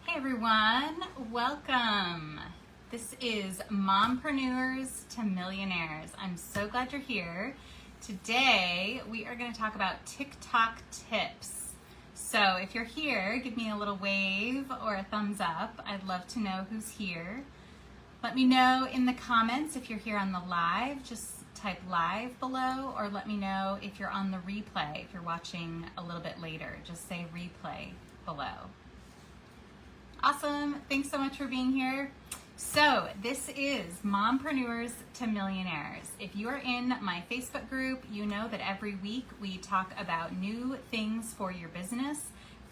Hey everyone, welcome. This is Mompreneurs to Millionaires. I'm so glad you're here. Today we are going to talk about TikTok tips. So if you're here, give me a little wave or a thumbs up. I'd love to know who's here. Let me know in the comments if you're here on the live. Just type live below, or let me know if you're on the replay. If you're watching a little bit later, just say replay below. Awesome. Thanks so much for being here. So this is Mompreneurs to Millionaires. If you are in my Facebook group, you know that every week we talk about new things for your business,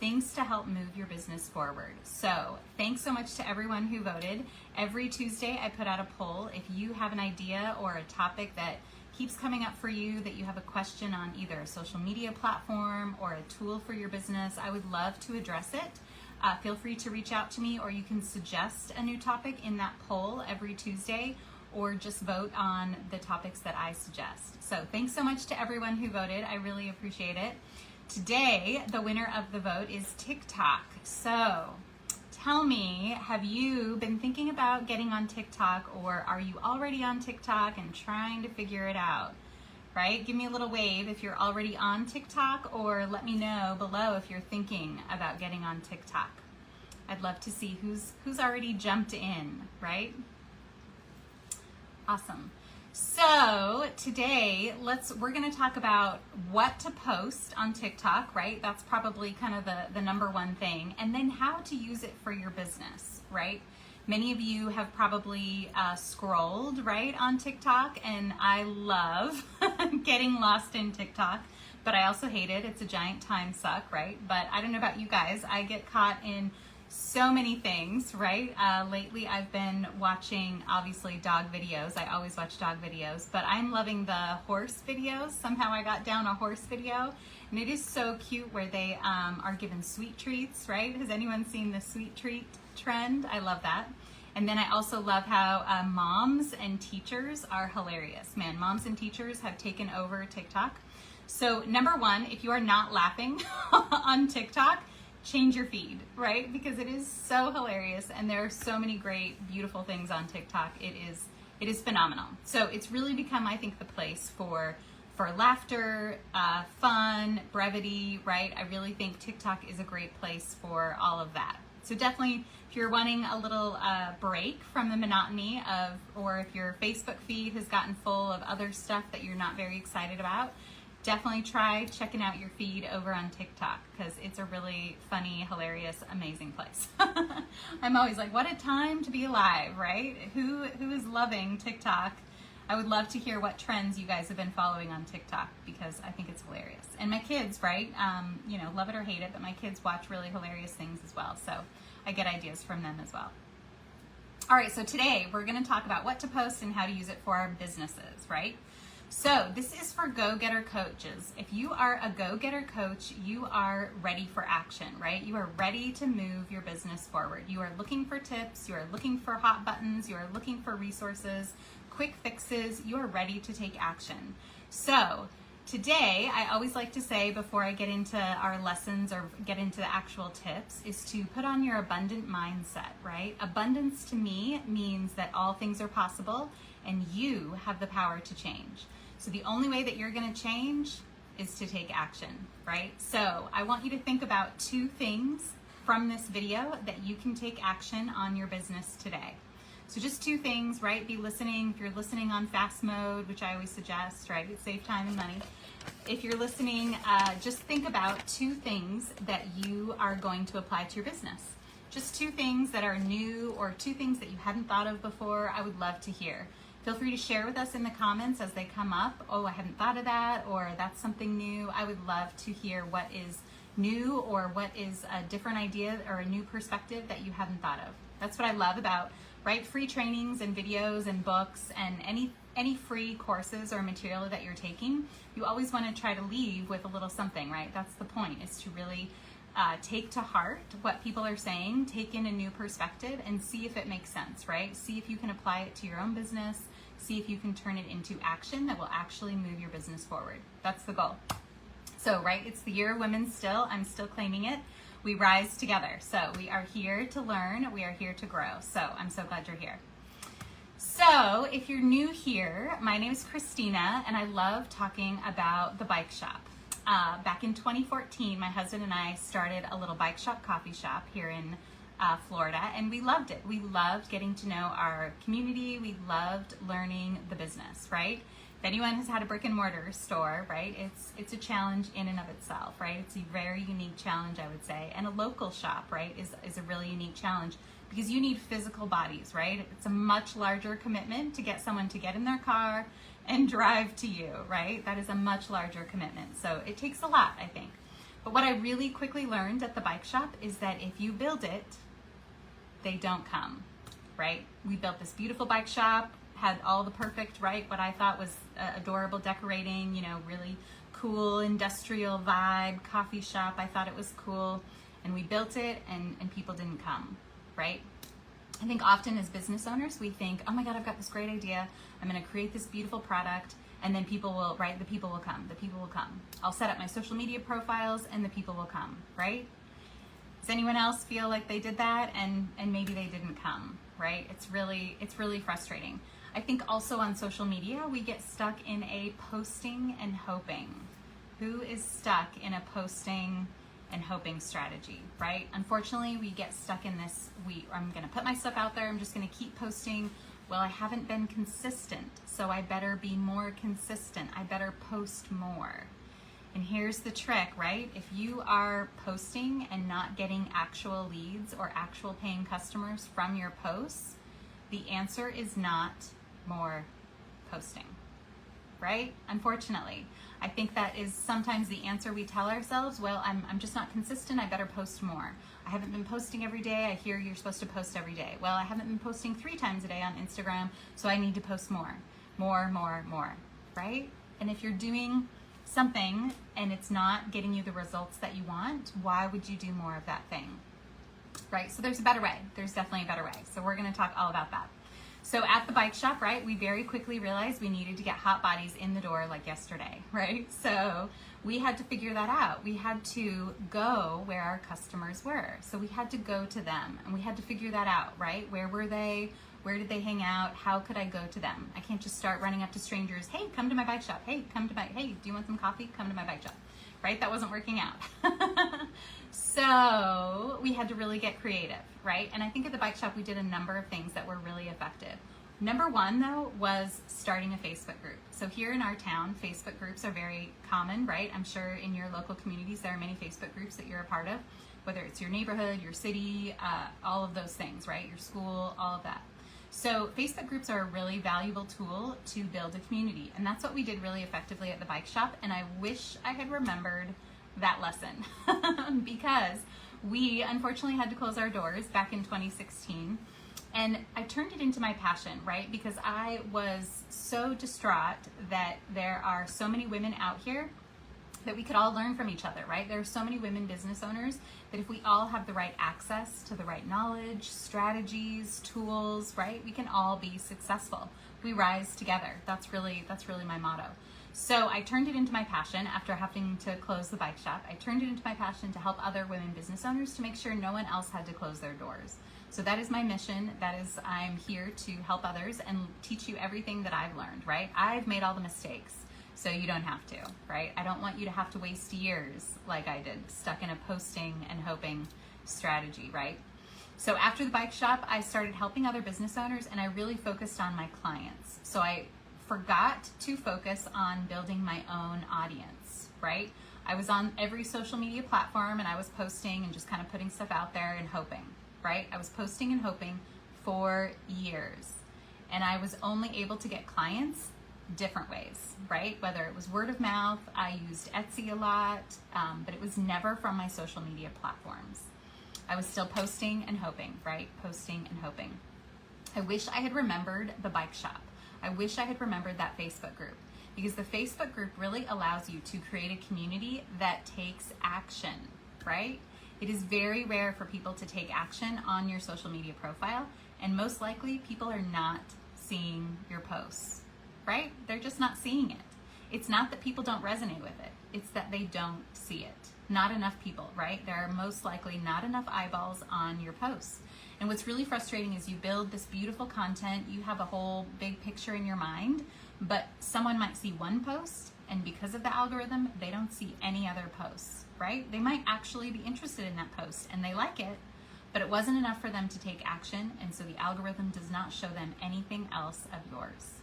things to help move your business forward. So thanks so much to everyone who voted. Every Tuesday I put out a poll. If you have an idea or a topic that keeps coming up for you, that you have a question on either a social media platform or a tool for your business, I would love to address it. Feel free to reach out to me, or you can suggest a new topic in that poll every Tuesday, or just vote on the topics that I suggest. So thanks so much to everyone who voted. I really appreciate it. Today, the winner of the vote is TikTok. So tell me, have you been thinking about getting on TikTok, or are you already on TikTok and trying to figure it out? Right? Give me a little wave if you're already on TikTok, or let me know below if you're thinking about getting on TikTok. I'd love to see who's already jumped in, right? Awesome. So today we're going to talk about what to post on TikTok, right? That's probably kind of the number one thing, and then how to use it for your business, right? Many of you have probably scrolled, right, on TikTok, and I love getting lost in TikTok, but I also hate it. It's a giant time suck, right? But I don't know about you guys. I get caught in so many things, right? Lately, I've been watching, obviously, dog videos. I always watch dog videos, but I'm loving the horse videos. Somehow I got down a horse video, and it is so cute where they are given sweet treats, right? Has anyone seen the sweet treat trend? I love that. And then I also love how moms and teachers are hilarious. Man, moms and teachers have taken over TikTok. So number one, if you are not laughing on TikTok, change your feed, right? Because it is so hilarious, and there are so many great, beautiful things on TikTok. It is phenomenal. So it's really become, I think, the place for laughter, fun, brevity, right? I really think TikTok is a great place for all of that. So definitely, if you're wanting a little break from the monotony or if your Facebook feed has gotten full of other stuff that you're not very excited about, definitely try checking out your feed over on TikTok, because it's a really funny, hilarious, amazing place. I'm always like, what a time to be alive, right? Who is loving TikTok? I would love to hear what trends you guys have been following on TikTok, because I think it's hilarious. And my kids, right? Love it or hate it, but my kids watch really hilarious things as well. So I get ideas from them as well. All right, so today we're going to talk about what to post and how to use it for our businesses, right? So this is for go-getter coaches. If you are a go-getter coach, you are ready for action, right? You are ready to move your business forward. You are looking for tips, you are looking for hot buttons, you are looking for resources, quick fixes, you are ready to take action. So today, I always like to say before I get into our lessons or get into the actual tips, is to put on your abundant mindset, right? Abundance to me means that all things are possible and you have the power to change. So the only way that you're going to change is to take action, right? So I want you to think about two things from this video that you can take action on your business today. So just two things, right? Be listening. If you're listening on fast mode, which I always suggest, right? It saves time and money. If you're listening, just think about two things that you are going to apply to your business. Just two things that are new, or two things that you hadn't thought of before. I would love to hear. Feel free to share with us in the comments as they come up. Oh, I hadn't thought of that, or that's something new. I would love to hear what is new, or what is a different idea or a new perspective that you hadn't thought of. That's what I love about, right, free trainings and videos and books and any free courses or material that you're taking. You always want to try to leave with a little something, right? That's the point, is to really take to heart what people are saying, take in a new perspective, and see if it makes sense, right? See if you can apply it to your own business, see if you can turn it into action that will actually move your business forward. That's the goal. So, right, it's the year of women still. I'm still claiming it. We rise together. So we are here to learn. We are here to grow. So I'm so glad you're here. So if you're new here, my name is Christina, and I love talking about the bike shop. Back in 2014, my husband and I started a little bike shop coffee shop here in Florida, and we loved it. We loved getting to know our community. We loved learning the business, right? If anyone has had a brick and mortar store, right, it's a challenge in and of itself, right? It's a very unique challenge, I would say. And a local shop, right, is a really unique challenge because you need physical bodies, right? It's a much larger commitment to get someone to get in their car and drive to you, right? That is a much larger commitment. So it takes a lot, I think. But what I really quickly learned at the bike shop is that if you build it, they don't come, right? We built this beautiful bike shop, had all the perfect, right, what I thought was adorable decorating, you know, really cool industrial vibe, coffee shop. I thought it was cool. And we built it and people didn't come, right? I think often as business owners, we think, oh my God, I've got this great idea. I'm going to create this beautiful product and then people will, right? The people will come. The people will come. I'll set up my social media profiles and the people will come, right? Does anyone else feel like they did that and maybe they didn't come, right? It's really frustrating. I think also on social media, we get stuck in a posting and hoping. Who is stuck in a posting and hoping strategy, right? Unfortunately, we get stuck in this, I'm gonna put my stuff out there, I'm just gonna keep posting. Well, I haven't been consistent, so I better be more consistent. I better post more. And here's the trick, right? If you are posting and not getting actual leads or actual paying customers from your posts, the answer is not more posting, right? Unfortunately, I think that is sometimes the answer we tell ourselves. Well, I'm just not consistent. I better post more. I haven't been posting every day. I hear you're supposed to post every day. Well, I haven't been posting 3 times a day on Instagram, so I need to post more, right? And if you're doing something and it's not getting you the results that you want, why would you do more of that thing, right? So there's a better way. There's definitely a better way. So we're going to talk all about that. So at the bike shop, right, we very quickly realized we needed to get hot bodies in the door like yesterday, right? So we had to figure that out. We had to go where our customers were. So we had to go to them and we had to figure that out, right? Where were they? Where did they hang out? How could I go to them? I can't just start running up to strangers. Hey, come to my bike shop. Hey, hey, do you want some coffee? Come to my bike shop, right? That wasn't working out. So we had to really get creative, right? And I think at the bike shop, we did a number of things that were really effective. Number one, though, was starting a Facebook group. So here in our town, Facebook groups are very common, right? I'm sure in your local communities, there are many Facebook groups that you're a part of, whether it's your neighborhood, your city, all of those things, right? Your school, all of that. So Facebook groups are a really valuable tool to build a community. And that's what we did really effectively at the bike shop. And I wish I had remembered that lesson because we unfortunately had to close our doors back in 2016. And I turned it into my passion, right? Because I was so distraught that there are so many women out here that we could all learn from each other, right? There are so many women business owners that if we all have the right access to the right knowledge, strategies, tools, right? We can all be successful. We rise together. That's really my motto. So I turned it into my passion after having to close the bike shop. I turned it into my passion to help other women business owners to make sure no one else had to close their doors. So that is my mission. That is, I'm here to help others and teach you everything that I've learned, right? I've made all the mistakes, so you don't have to, right? I don't want you to have to waste years like I did, stuck in a posting and hoping strategy, right? So after the bike shop, I started helping other business owners and I really focused on my clients. So I forgot to focus on building my own audience, right? I was on every social media platform and I was posting and just kind of putting stuff out there and hoping, right? I was posting and hoping for years. And I was only able to get clients different ways, right? Whether it was word of mouth, I used Etsy a lot, but it was never from my social media platforms. I was still posting and hoping, right? Posting and hoping. I wish I had remembered the bike shop. I wish I had remembered that Facebook group because the Facebook group really allows you to create a community that takes action, right? It is very rare for people to take action on your social media profile, and most likely people are not seeing your posts, right? They're just not seeing it. It's not that people don't resonate with it. It's that they don't see it. Not enough people, right? There are most likely not enough eyeballs on your posts. And what's really frustrating is you build this beautiful content, you have a whole big picture in your mind, but someone might see one post, and because of the algorithm, they don't see any other posts, right? They might actually be interested in that post and they like it, but it wasn't enough for them to take action, and so the algorithm does not show them anything else of yours.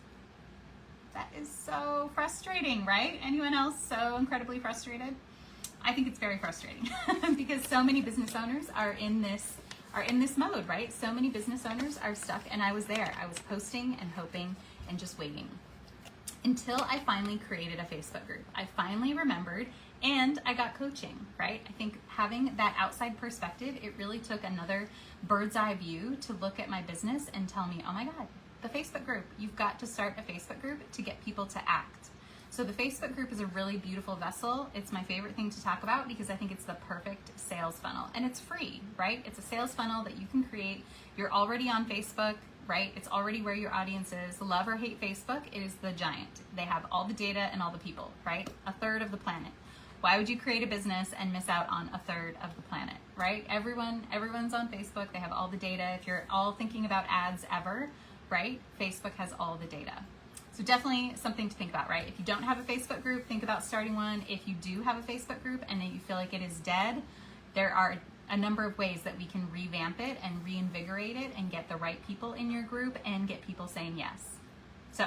That is so frustrating, right? Anyone else so incredibly frustrated? I think it's very frustrating because so many business owners are in this mode, right? So many business owners are stuck, and I was there. I was posting and hoping and just waiting until I finally created a Facebook group. I finally remembered, and I got coaching, right? I think having that outside perspective, it really took another bird's eye view to look at my business and tell me, oh my God, the Facebook group, you've got to start a Facebook group to get people to act. So the Facebook group is a really beautiful vessel. It's my favorite thing to talk about because I think it's the perfect sales funnel, and it's free, right? It's a sales funnel that you can create. You're already on Facebook, right? It's already where your audience is. Love or hate Facebook, it is the giant. They have all the data and all the people, right? A third of the planet. Why would you create a business and miss out on a third of the planet, right? Everyone's on Facebook. They have all the data. If you're all thinking about ads ever, right? Facebook has all the data. So definitely something to think about, right? If you don't have a Facebook group, think about starting one. If you do have a Facebook group and you feel like it is dead, there are a number of ways that we can revamp it and reinvigorate it and get the right people in your group and get people saying yes. So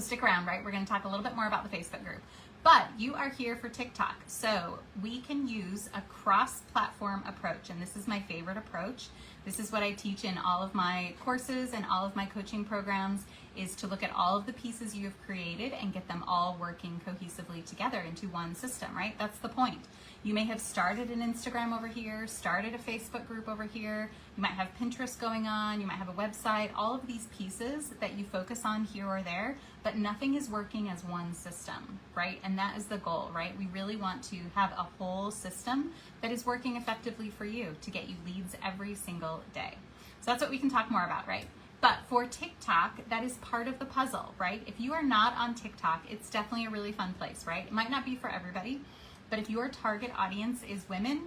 stick around, right? We're going to talk a little bit more about the Facebook group. But you are here for TikTok, so we can use a cross-platform approach, and this is my favorite approach. This is what I teach in all of my courses and all of my coaching programs, is to look at all of the pieces you have created and get them all working cohesively together into one system, right? That's the point. You may have started an Instagram over here, started a Facebook group over here, you might have Pinterest going on, you might have a website, all of these pieces that you focus on here or there, but nothing is working as one system, right? And that is the goal, right? We really want to have a whole system that is working effectively for you to get you leads every single day. So that's what we can talk more about, right? But for TikTok, that is part of the puzzle, right? If you are not on TikTok, it's definitely a really fun place, right? It might not be for everybody, but if your target audience is women,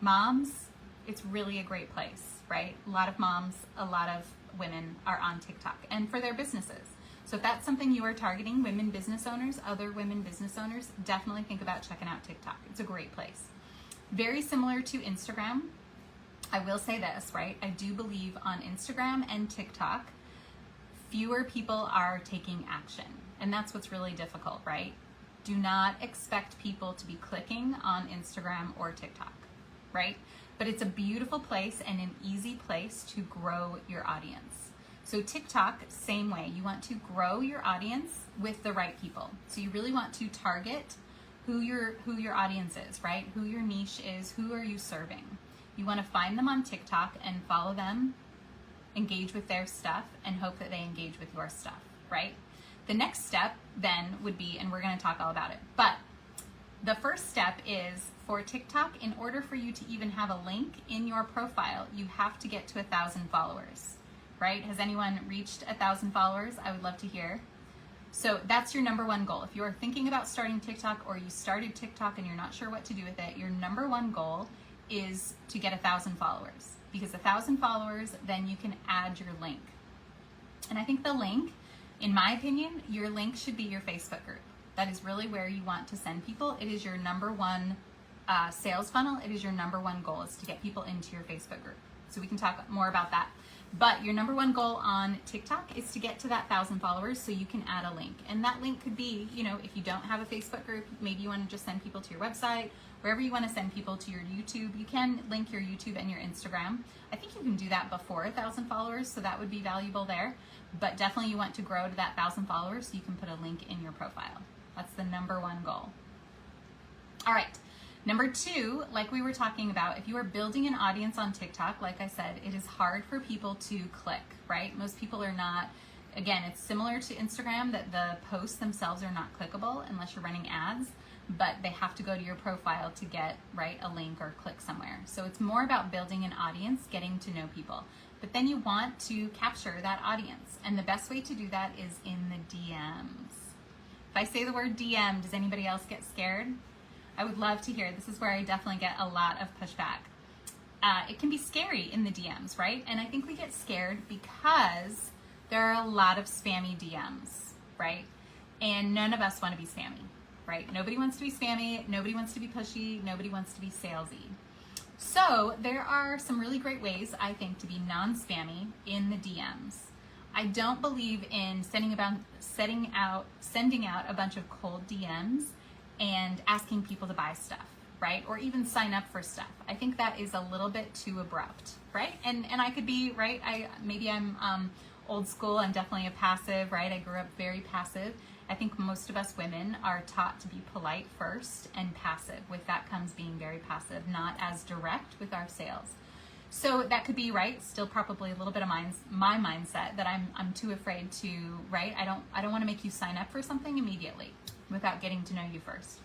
moms, it's really a great place, right? A lot of moms, a lot of women are on TikTok, and for their businesses. So if that's something you are targeting, women business owners, other women business owners, definitely think about checking out TikTok. It's a great place. Very similar to Instagram. I will say this, right? I do believe on Instagram and TikTok, fewer people are taking action. And that's what's really difficult, right? Do not expect people to be clicking on Instagram or TikTok, right? But it's a beautiful place and an easy place to grow your audience. So TikTok, same way. You want to grow your audience with the right people. So you really want to target who your audience is, right? Who your niche is, who are you serving? You want to find them on TikTok and follow them, engage with their stuff, and hope that they engage with your stuff, right? The next step then would be, and we're going to talk all about it, but the first step is for TikTok, in order for you to even have a link in your profile, you have to get to 1,000 followers, right? Has anyone reached 1,000 followers? I would love to hear. So that's your number one goal. If you are thinking about starting TikTok, or you started TikTok and you're not sure what to do with it, your number one goal is to get 1,000 followers, because 1,000 followers, then you can add your link. And I think the link, in my opinion, your link should be your Facebook group. That is really where you want to send people. It is your number one sales funnel. It is your number one goal, is to get people into your Facebook group. So we can talk more about that. But your number one goal on TikTok is to get to that 1,000 followers so you can add a link. And that link could be, you know, if you don't have a Facebook group, maybe you want to just send people to your website, wherever you want to send people, to your YouTube. You can link your YouTube and your Instagram. I think you can do that before 1,000 followers, so that would be valuable there. But definitely you want to grow to that 1,000 followers so you can put a link in your profile. That's the number one goal. All right. Number two, like we were talking about, if you are building an audience on TikTok, like I said, it is hard for people to click, right? Most people are not, again, it's similar to Instagram, that the posts themselves are not clickable unless you're running ads, but they have to go to your profile to get, right, a link or click somewhere. So it's more about building an audience, getting to know people. But then you want to capture that audience. And the best way to do that is in the DMs. If I say the word DM, does anybody else get scared? I would love to hear. This is where I definitely get a lot of pushback. It can be scary in the DMs, right? And I think we get scared because there are a lot of spammy DMs, right? And none of us want to be spammy, right? Nobody wants to be spammy. Nobody wants to be pushy. Nobody wants to be salesy. So there are some really great ways, I think, to be non-spammy in the DMs. I don't believe in sending out a bunch of cold DMs and asking people to buy stuff, right? Or even sign up for stuff. I think that is a little bit too abrupt, right? And I could be, right? Maybe I'm old school. I'm definitely a passive, right? I grew up very passive. I think most of us women are taught to be polite first and passive. With that comes being very passive, not as direct with our sales. So that could be, right, still probably a little bit of my mindset that I'm too afraid to, right? I don't want to make you sign up for something immediately without getting to know you first.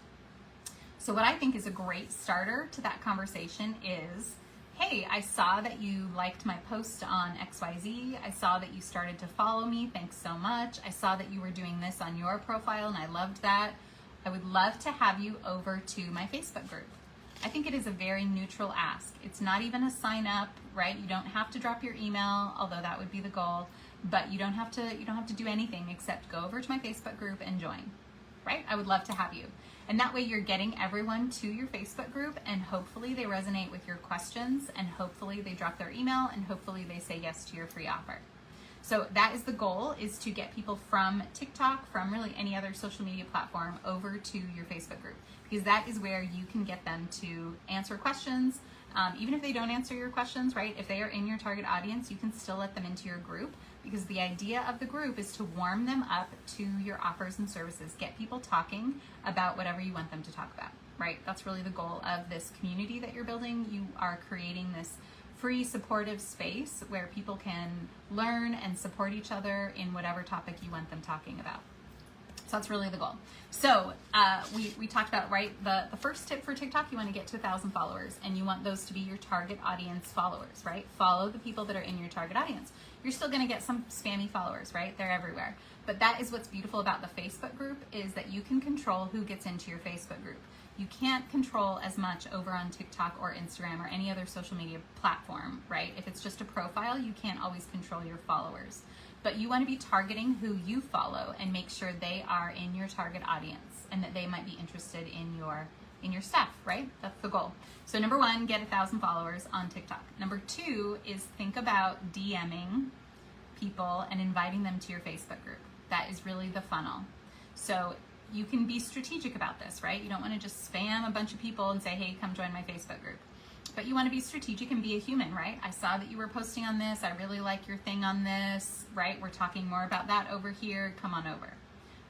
So what I think is a great starter to that conversation is, hey, I saw that you liked my post on XYZ. I saw that you started to follow me. Thanks so much. I saw that you were doing this on your profile and I loved that. I would love to have you over to my Facebook group. I think it is a very neutral ask. It's not even a sign up, right? You don't have to drop your email, although that would be the goal, but you don't have to do anything except go over to my Facebook group and join, right? I would love to have you. And that way you're getting everyone to your Facebook group and hopefully they resonate with your questions and hopefully they drop their email and hopefully they say yes to your free offer. So that is the goal, is to get people from TikTok, from really any other social media platform over to your Facebook group, because that is where you can get them to answer questions. Even if they don't answer your questions, right? If they are in your target audience, you can still let them into your group, because the idea of the group is to warm them up to your offers and services, get people talking about whatever you want them to talk about, right? That's really the goal of this community that you're building. You are creating this free supportive space where people can learn and support each other in whatever topic you want them talking about. So that's really the goal. So we talked about, right, the first tip for TikTok, you want to get to 1,000 followers and you want those to be your target audience followers, right? Follow the people that are in your target audience. You're still going to get some spammy followers, right? They're everywhere. But that is what's beautiful about the Facebook group, is that you can control who gets into your Facebook group. You can't control as much over on TikTok or Instagram or any other social media platform, right? If it's just a profile, you can't always control your followers. But you want to be targeting who you follow and make sure they are in your target audience and that they might be interested in your stuff, right? That's the goal. So number one, get 1,000 followers on TikTok. Number two is think about DMing people and inviting them to your Facebook group. That is really the funnel. So you can be strategic about this, right? You don't want to just spam a bunch of people and say, hey, come join my Facebook group. But you want to be strategic and be a human, right? I saw that you were posting on this. I really like your thing on this, right? We're talking more about that over here. Come on over,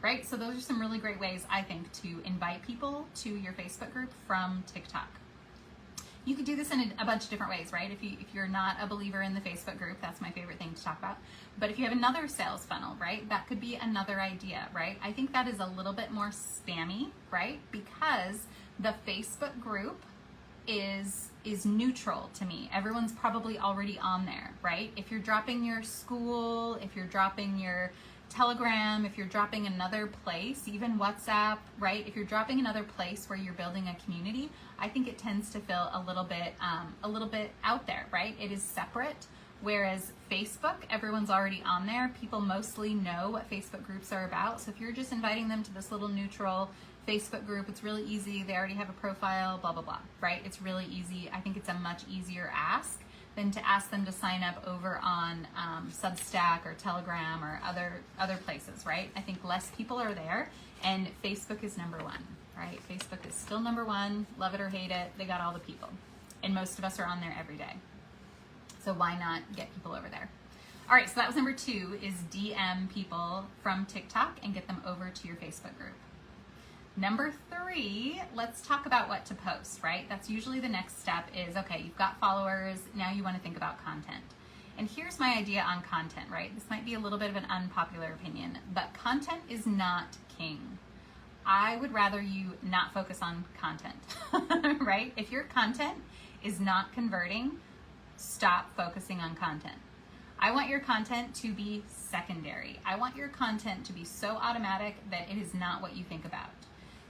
right? So those are some really great ways, I think, to invite people to your Facebook group from TikTok. You could do this in a bunch of different ways, right? If you're not a believer in the Facebook group, that's my favorite thing to talk about. But if you have another sales funnel, right, that could be another idea, right? I think that is a little bit more spammy, right? Because the Facebook group is neutral to me. Everyone's probably already on there, right? If you're dropping your school, if you're dropping your Telegram, if you're dropping another place, even WhatsApp, right? If you're dropping another place where you're building a community, I think it tends to feel a little bit out there, right? It is separate. Whereas Facebook, everyone's already on there. People mostly know what Facebook groups are about. So if you're just inviting them to this little neutral Facebook group, it's really easy. They already have a profile, blah, blah, blah, right? It's really easy. I think it's a much easier ask than to ask them to sign up over on Substack or Telegram or other places, right? I think less people are there, and Facebook is number one, right? Facebook is still number one. Love it or hate it, they got all the people. And most of us are on there every day. So why not get people over there? All right, so that was number two, is DM people from TikTok and get them over to your Facebook group. Number three, let's talk about what to post, right? That's usually the next step is, okay, you've got followers, now you want to think about content. And here's my idea on content, right? This might be a little bit of an unpopular opinion, but content is not king. I would rather you not focus on content, right? If your content is not converting, stop focusing on content. I want your content to be secondary. I want your content to be so automatic that it is not what you think about.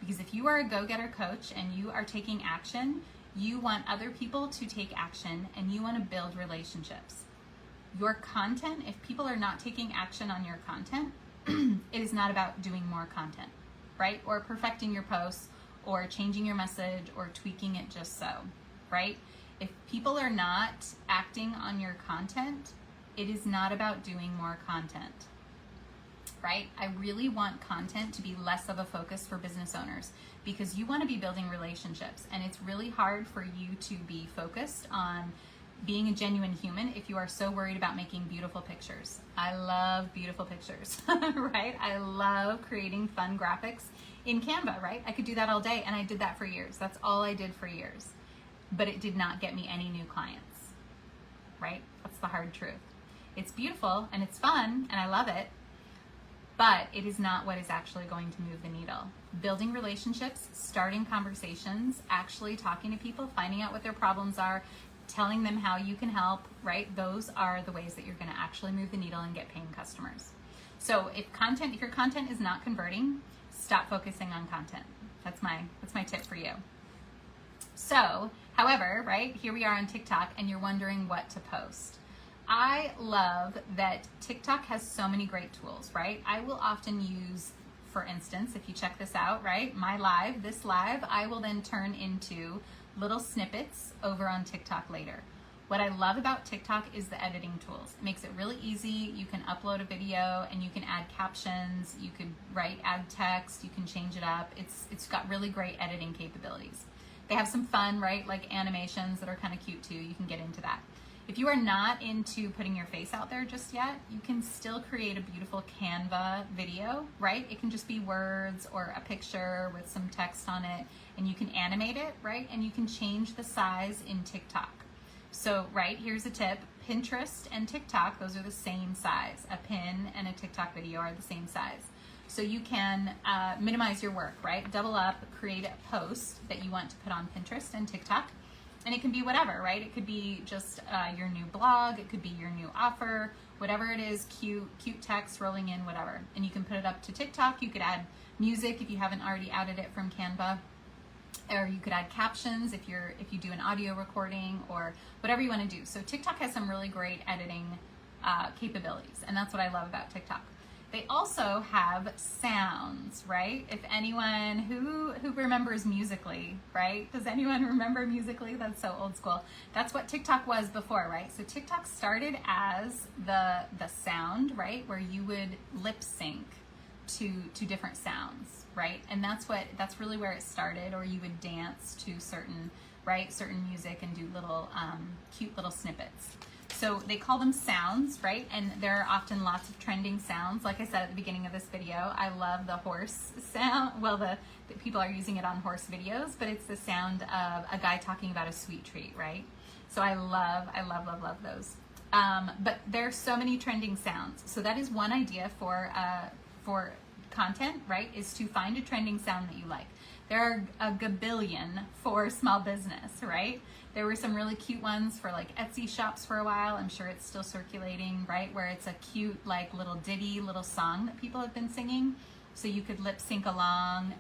Because if you are a go-getter coach and you are taking action, you want other people to take action and you want to build relationships. Your content, if people are not taking action on your content, it is not about doing more content, right? Or perfecting your posts or changing your message or tweaking it just so, right? If people are not acting on your content, it is not about doing more content, right? I really want content to be less of a focus for business owners because you want to be building relationships, and it's really hard for you to be focused on being a genuine human if you are so worried about making beautiful pictures. I love beautiful pictures, right? I love creating fun graphics in Canva, right? I could do that all day, and I did that for years. That's all I did for years. But it did not get me any new clients, right? That's the hard truth. It's beautiful and it's fun and I love it, but it is not what is actually going to move the needle. Building relationships, starting conversations, actually talking to people, finding out what their problems are, telling them how you can help, right? Those are the ways that you're going to actually move the needle and get paying customers. So if your content is not converting, stop focusing on content. That's my tip for you. So, however, right, here we are on TikTok and you're wondering what to post. I love that TikTok has so many great tools, right? I will often use, for instance, if you check this out, right, this live, I will then turn into little snippets over on TikTok later. What I love about TikTok is the editing tools. It makes it really easy. You can upload a video and you can add captions, you could add text, you can change it up. It's got really great editing capabilities. They have some fun, right, like animations that are kind of cute too. You can get into that. If you are not into putting your face out there just yet, you can still create a beautiful Canva video, right? It can just be words or a picture with some text on it, and you can animate it, right? And you can change the size in TikTok. So, right, here's a tip. Pinterest and TikTok, those are the same size. A pin and a TikTok video are the same size. So you can minimize your work, right? Double up, create a post that you want to put on Pinterest and TikTok. And it can be whatever, right? It could be just your new blog, it could be your new offer, whatever it is, cute text rolling in, whatever. And you can put it up to TikTok. You could add music if you haven't already added it from Canva. Or you could add captions if you do an audio recording or whatever you want to do. So TikTok has some really great editing capabilities, and that's what I love about TikTok. They also have sounds, right? If anyone who remembers Musical.ly, right? Does anyone remember Musical.ly? That's so old school. That's what TikTok was before, right? So TikTok started as the sound, right? Where you would lip sync to different sounds, right? And that's really where it started. Or you would dance to certain music and do little cute little snippets. So they call them sounds, right? And there are often lots of trending sounds. Like I said at the beginning of this video, I love the horse sound. Well, the people are using it on horse videos, but it's the sound of a guy talking about a sweet treat, right? So I love those. But there are so many trending sounds. So that is one idea for content, right? Is to find a trending sound that you like. There are a gabillion for small business, right? There were some really cute ones for like Etsy shops for a while. I'm sure it's still circulating, right? Where it's a cute like little ditty, little song that people have been singing. So you could lip sync along.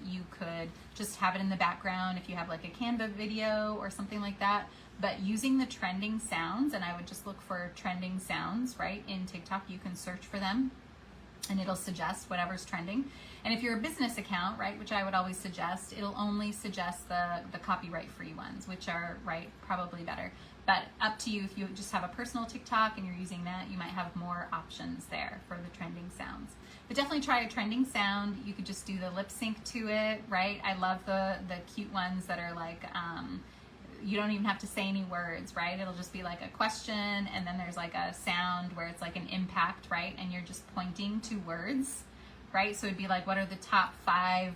You could just have it in the background if you have like a Canva video or something like that. But using the trending sounds, and I would just look for trending sounds, right? In TikTok, you can search for them and it'll suggest whatever's trending. And if you're a business account, right, which I would always suggest, it'll only suggest the copyright free ones, which are, right, probably better. But up to you. If you just have a personal TikTok and you're using that, you might have more options there for the trending sounds. But definitely try a trending sound. You could just do the lip sync to it, right? I love the cute ones that are like, you don't even have to say any words, right? It'll just be like a question, and then there's like a sound where it's like an impact, right? And you're just pointing to words, right? So it'd be like, what are the top 5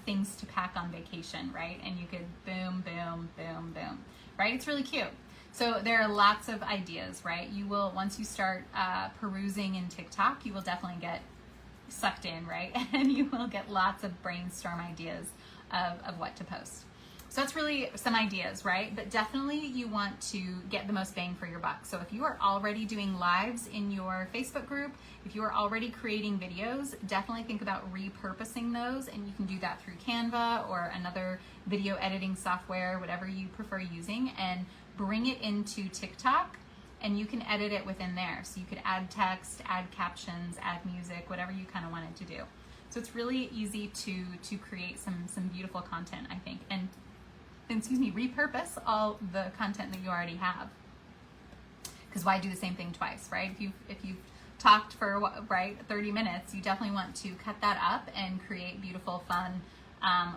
things to pack on vacation, right? And you could boom, boom, boom, boom, right? It's really cute. So there are lots of ideas, right? You will, once you start perusing in TikTok, you will definitely get sucked in, right? And you will get lots of brainstorm ideas of what to post. So that's really some ideas, right? But definitely you want to get the most bang for your buck. So if you are already doing lives in your Facebook group, if you are already creating videos, definitely think about repurposing those, and you can do that through Canva or another video editing software, whatever you prefer using, and bring it into TikTok, and you can edit it within there. So you could add text, add captions, add music, whatever you kind of want it to do. So it's really easy to create some beautiful content, I think, and repurpose all the content that you already have. Because why do the same thing twice, right? If you've talked for 30 minutes, you definitely want to cut that up and create beautiful, fun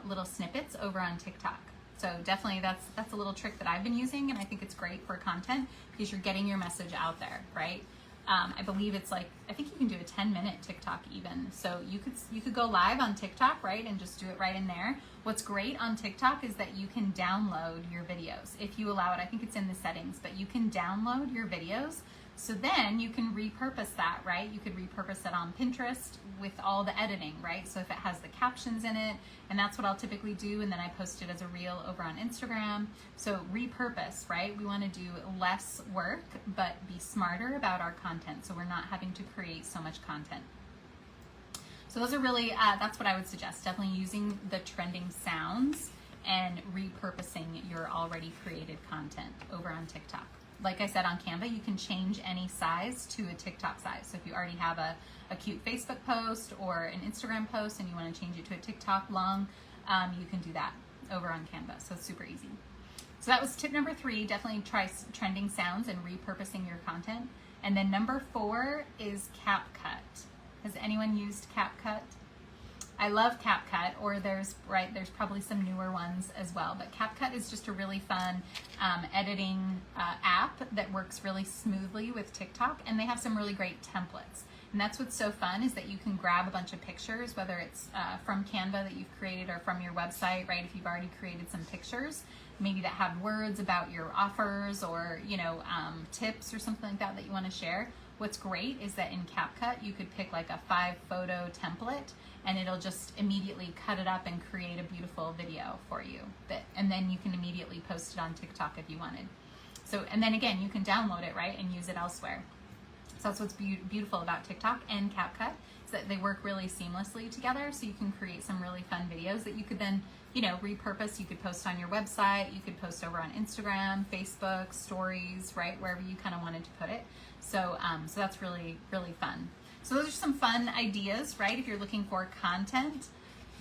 little snippets over on TikTok. So definitely that's a little trick that I've been using, and I think it's great for content because you're getting your message out there, right? I believe it's I think you can do a 10-minute TikTok even. So you could go live on TikTok, right, and just do it right in there. What's great on TikTok is that you can download your videos if you allow it. I think it's in the settings, but you can download your videos. So then you can repurpose that, right? You could repurpose it on Pinterest with all the editing, right? So if it has the captions in it, and that's what I'll typically do, and then I post it as a reel over on Instagram. So repurpose, right? We want to do less work, but be smarter about our content, so we're not having to create so much content. So those are really, that's what I would suggest, definitely using the trending sounds and repurposing your already created content over on TikTok. Like I said, on Canva, you can change any size to a TikTok size. So if you already have a cute Facebook post or an Instagram post and you want to change it to a TikTok long, you can do that over on Canva. So it's super easy. So that was tip number 3. Definitely try trending sounds and repurposing your content. And then number 4 is CapCut. Has anyone used CapCut? I love CapCut, or there's probably some newer ones as well, but CapCut is just a really fun editing app that works really smoothly with TikTok, and they have some really great templates. And that's what's so fun, is that you can grab a bunch of pictures, whether it's from Canva that you've created or from your website, right? If you've already created some pictures, maybe that have words about your offers or tips or something like that you want to share. What's great is that in CapCut, you could pick like a 5-photo template, and it'll just immediately cut it up and create a beautiful video for you. And then you can immediately post it on TikTok if you wanted. So, and then again, you can download it, right, and use it elsewhere. So that's what's beautiful about TikTok and CapCut, is that they work really seamlessly together. So you can create some really fun videos that you could then, repurpose. You could post on your website, you could post over on Instagram, Facebook, stories, right, wherever you kind of wanted to put it. So, so that's really, really fun. So those are some fun ideas, right, if you're looking for content.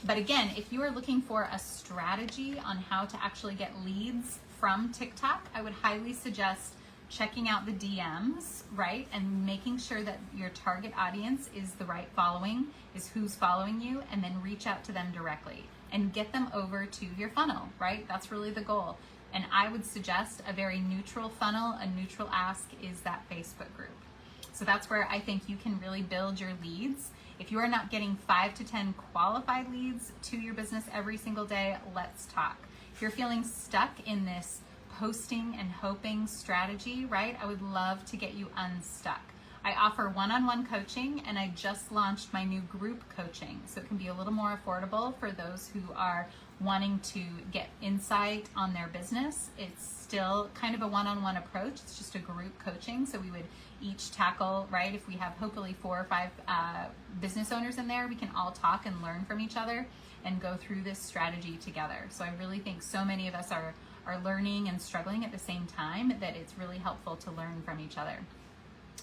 But again, if you are looking for a strategy on how to actually get leads from TikTok, I would highly suggest checking out the DMs, right, and making sure that your target audience is the right following, is who's following you, and then reach out to them directly and get them over to your funnel, right? That's really the goal. And I would suggest a very neutral funnel, a neutral ask is that Facebook group. So that's where I think you can really build your leads. If you are not getting 5 to 10 qualified leads to your business every single day, let's talk. If you're feeling stuck in this posting and hoping strategy, right, I would love to get you unstuck. I offer one-on-one coaching, and I just launched my new group coaching. So it can be a little more affordable for those who are wanting to get insight on their business. It's still kind of a one-on-one approach. It's just a group coaching. So we would each tackle, right, if we have hopefully 4 or 5 business owners in there, we can all talk and learn from each other and go through this strategy together. So I really think so many of us are learning and struggling at the same time that it's really helpful to learn from each other.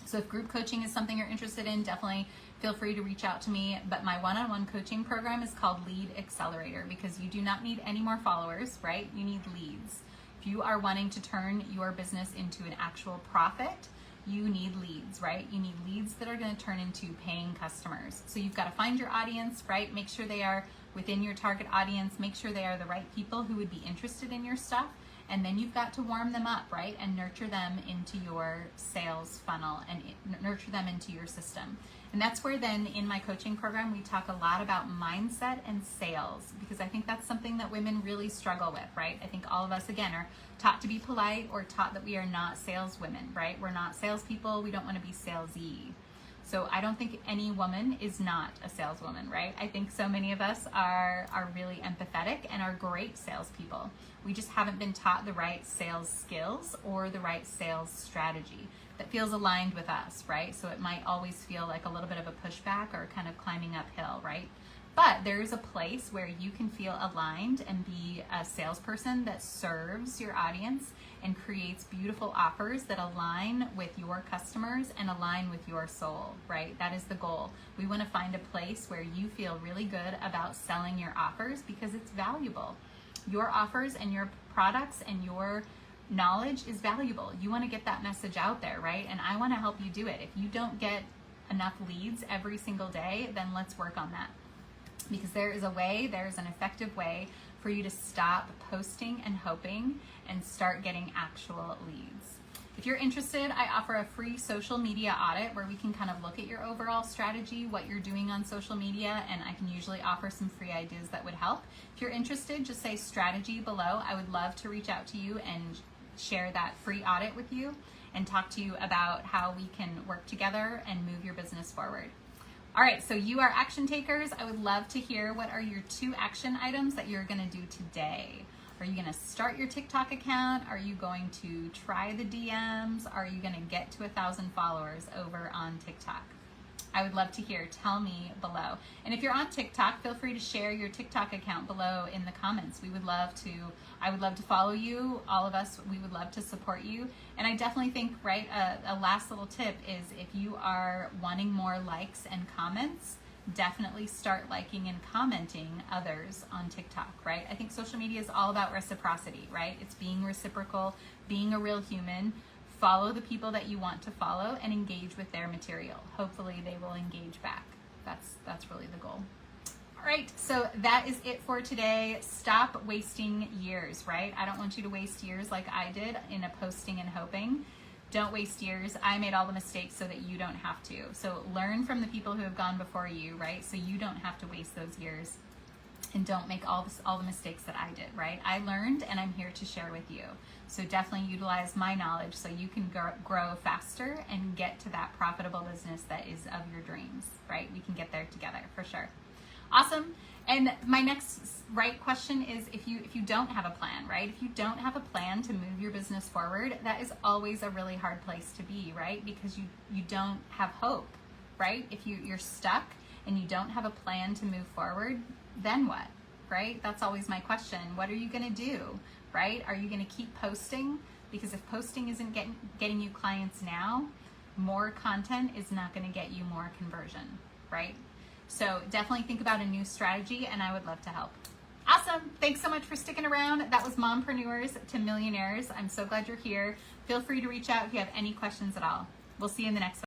So if group coaching is something you're interested in, definitely feel free to reach out to me. But my one-on-one coaching program is called Lead Accelerator, because you do not need any more followers, right? You need leads. If you are wanting to turn your business into an actual profit, you need leads, right? You need leads that are going to turn into paying customers. So you've got to find your audience, right? Make sure they are within your target audience. Make sure they are the right people who would be interested in your stuff. And then you've got to warm them up, right? And nurture them into your sales funnel and nurture them into your system. And that's where then in my coaching program, we talk a lot about mindset and sales, because I think that's something that women really struggle with, right? I think all of us, again, are taught to be polite or taught that we are not saleswomen, right? We're not salespeople. We don't want to be salesy. So I don't think any woman is not a saleswoman, right? I think so many of us are really empathetic and are great salespeople. We just haven't been taught the right sales skills or the right sales strategy that feels aligned with us, right? So it might always feel like a little bit of a pushback or kind of climbing uphill, right? But there is a place where you can feel aligned and be a salesperson that serves your audience and creates beautiful offers that align with your customers and align with your soul, right? That is the goal. We want to find a place where you feel really good about selling your offers because it's valuable. Your offers and your products and your knowledge is valuable. You want to get that message out there, right? And I want to help you do it. If you don't get enough leads every single day, then let's work on that. Because there is an effective way for you to stop posting and hoping and start getting actual leads. If you're interested, I offer a free social media audit where we can kind of look at your overall strategy, what you're doing on social media, and I can usually offer some free ideas that would help. If you're interested, just say strategy below. I would love to reach out to you and share that free audit with you and talk to you about how we can work together and move your business forward. All right, so you are action takers. I would love to hear what are your 2 action items that you're gonna do today. Are you gonna start your TikTok account? Are you going to try the DMs? Are you gonna get to 1,000 followers over on TikTok? I would love to hear. Tell me below. And if you're on TikTok, feel free to share your TikTok account below in the comments. I would love to follow you. All of us, we would love to support you. And I definitely think, right, a last little tip is if you are wanting more likes and comments, definitely start liking and commenting others on TikTok, right? I think social media is all about reciprocity, right? It's being reciprocal, being a real human. Follow the people that you want to follow and engage with their material. Hopefully they will engage back. That's really the goal. All right, so that is it for today. Stop wasting years, right? I don't want you to waste years like I did in a posting and hoping. Don't waste years. I made all the mistakes so that you don't have to. So learn from the people who have gone before you, right? So you don't have to waste those years. And don't make all the mistakes that I did, right? I learned and I'm here to share with you. So definitely utilize my knowledge so you can grow faster and get to that profitable business that is of your dreams, right? We can get there together for sure. Awesome. And my next right question is if you don't have a plan, right? If you don't have a plan to move your business forward, that is always a really hard place to be, right? Because you don't have hope, right? If you're stuck and you don't have a plan to move forward, then what, right? That's always my question. What are you going to do, right? Are you going to keep posting? Because if posting isn't getting you clients now, more content is not going to get you more conversion, right? So definitely think about a new strategy and I would love to help. Awesome. Thanks so much for sticking around. That was Mompreneurs to Millionaires. I'm so glad you're here. Feel free to reach out if you have any questions at all. We'll see you in the next one.